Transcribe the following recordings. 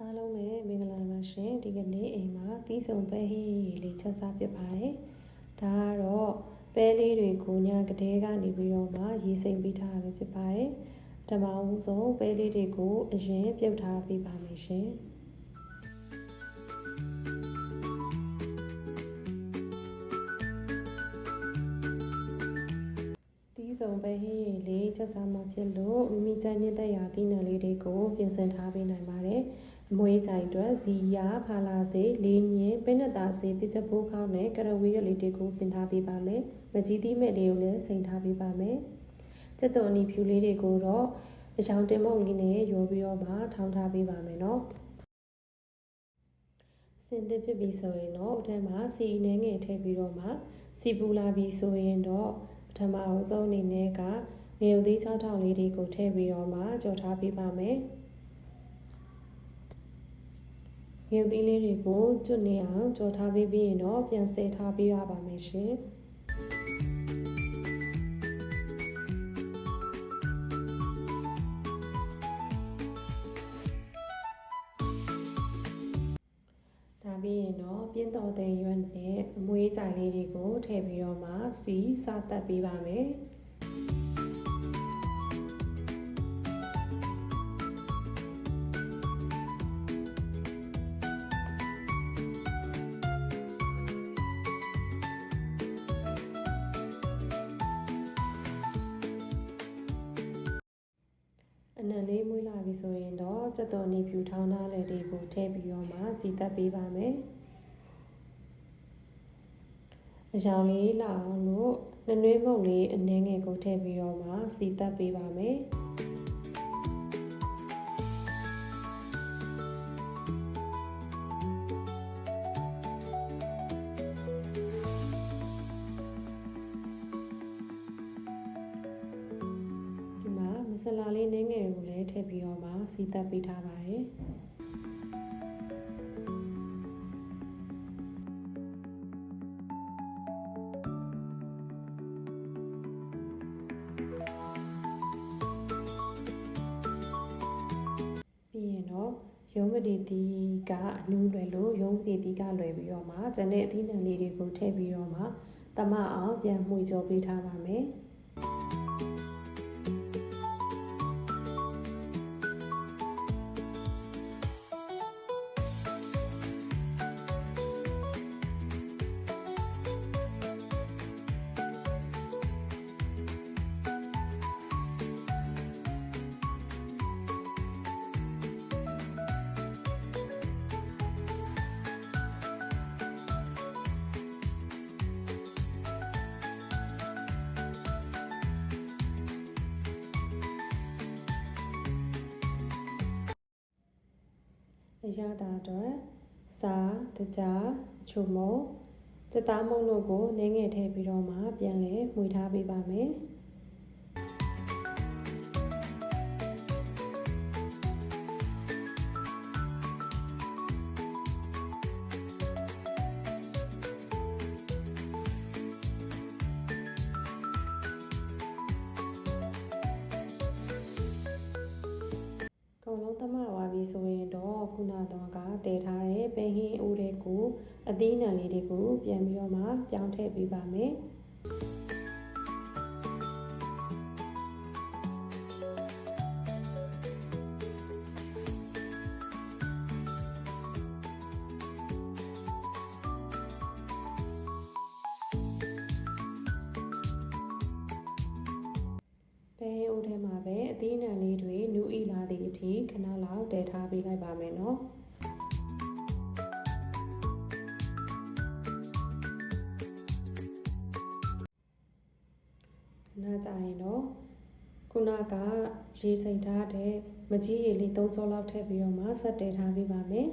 အားလုံးပဲမင်္ဂလာပါရှင်ဒီကနေ့အိမ်မှာသီးစုံပဲဟင်းရည်လေးချက်စားဖြစ်ပါတယ်ဒါကတော့ပဲလေးတွေကိုညကတည်းကနေပြီးတော့မှရေစိမ်ပေးထားရဖြစ်ပါတယ်ပထမဦးဆုံးပဲလေးတွေကိုအရင်ပြုတ်ထားပေးပါမယ်ရှင်စုံပဲဟင်းရည်လေးချက်စားမှဖြစ်လို့မိမိကြိုက်တဲ့ရာသီးနှံလေးတွေကိုပြင်ဆင်ထားပေးနိုင်ပါတယ်အမွေးကြိုင်အတွက်ဇီယာဖာလာစေးလေးညင်းပဲနဲ့သားစေးတစ်ချက်ပိုးခေါင်းနဲ့ကရဝေးရွက်လေးတွေကိုပြင်ထားပေးပါမယ်မကြီးသီးမဲ့လေးကိုလည်းစိမ်ထားပေးပါမယ်စက်သွန်အနီဖြူလေးတွေကိုတော့အချောင်းတင်မုံလေးနဲ့ရောပြီးတော့မှထောင်းထားပေးပါမယ်နော်စင်သစ်ဖြစ်ပြီးဆိုရင်တော့အထက်မှာစီနှဲငယ်ထည့်ပြီးတော့မှစီပူလာပြီးဆိုရင်တော့ပထမအဆုံးအနေနဲ့ကငရုတ်သီး6000လေးတွေကိုထည့်ပြီးတော့မှကြော်ထားပေးပါမယ်ငရုတ်သီးလေးတွေကိုကျွတ်နေအောင်ကြော်ထားပေးပြီးရင်တော့ပြန်ဆယ်ထားပေးရပါမယ်ရှင်ပြီးရင်တော့ပြင်းတော်တဲ့ရွက်နဲ့အမွေးကြိုင်လေးတွေကိုထည့်ပြီးတော့မှစီစတက်ပေးပါမယ်အနံလေးမွေးလာပြီဆိုရင်တော့စက်တော်နေဖြူထောင်းသားလေးတွေကိုထည့်ပြီးတော့မှစီတက်ပေးပါမယ်အရောင်လေးလာအောင်လို့နှွေးမုတ်လေးအနှဲငယ်ကိုထည့်ပြီးတော့မှစီတက်ပေးပါမယ်မဆလာလေးနည်းငယ်ကိုလည်းထည့်ပြီးတော့မှစီတက်ပေးထားပါတယ်ပြီးရင်တော့ရုံးမတီတီကအနူးလွယ်လို့ရုံးမတီတီကလွယ်ပြီးတော့မှကျန်တဲ့အသီးနှံလေးတွေကိုထည့်ပြီးတော့မှတမအောင်ပြန်မှွေကြောပေးထားပါမယ်အရသာအတွက်စားတကြားချုံမုံစက်သားမုံတို့ကိုနည်းငယ်ထည့်ပြီးတော့မှပြန်လဲမှွေထားပေးပါမယ်အကုန်လုံးသမသွားပြီဆိုရင်တော့ခုနတော့ကတည်ထားတဲ့ပဲဟင်းအိုးတွေကိုအသီးနှံလေးတွေကိုပြန်ပြီးတော့မှပြောင်းထည့်ပေးပါမယ်ပဲအိုးထဲမှာပဲအသီးနှံလေးတွေနူးဤလာသည့်အထိခဏလောက်တည်ထားပေးလိုက်ပါမယ်နော်ခဏကြာရင်တော့ခုနကရေစိမ်ထားတဲ့မကြီးရေလေး3စောလောက်ထည့်ပြီးတော့မှဆက်တည်ထားပေးပါမယ်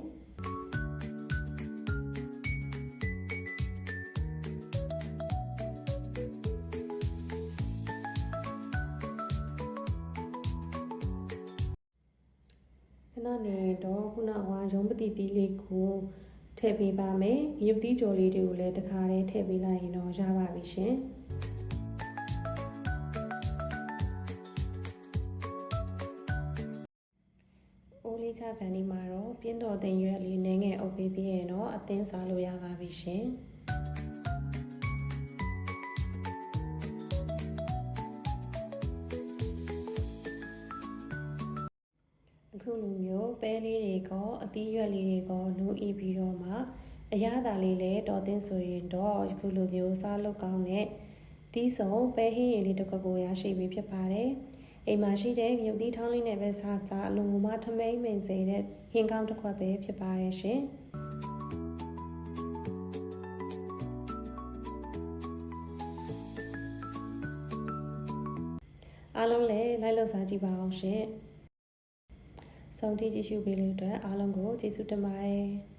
ခဏနေတော့ခုနကရုံးပတိတီးလေးကိုထည့်ပေးပါမယ်ရုပ်သီးကြော်လေးတွေကိုလည်းတခါတည်းထည့်ပေးလိုက်ရင်တော့ရပါပြီရှင်အိုးလေးချ ခံဒီမှာတော့ပြင်းတော်သိမ်ရွက်လေးနည်းငယ်အုပ်ပေးပြီးရင်တော့အသင်းစားလို့ရပါပြီရှင်အခုလိုမျိုးပဲလေးတွေကအသီးရွက်လေးတွေကနိုးအီပြီးတော့မှအရသာလေးလည်းတော်တင်ဆိုရင်တော့အခုလိုမျိုးစားလုပ်ကောင်းတဲ့တီးစုံပဲဟင်းရည်လေးတစ်ခွက်ကိုရရှိပြီးဖြစ်ပါတယ်အိမ်မှာရှိတဲ့ရုပ်သီးထောင်းလေးနဲ့ပဲစားအလုံးမထမိန်မိန်စေတဲ့ဟင်းကောင်းတစ်ခွက်ပဲဖြစ်ပါတယ်ရှင်အားလုံးလည်းလိုက်လို့စားကြည့်ပါအောင်ရှင်ဆုံးထိကြည့်ရှုပေးလို့အတွက်အားလုံးကိုကျေးဇူးတင်ပါတယ်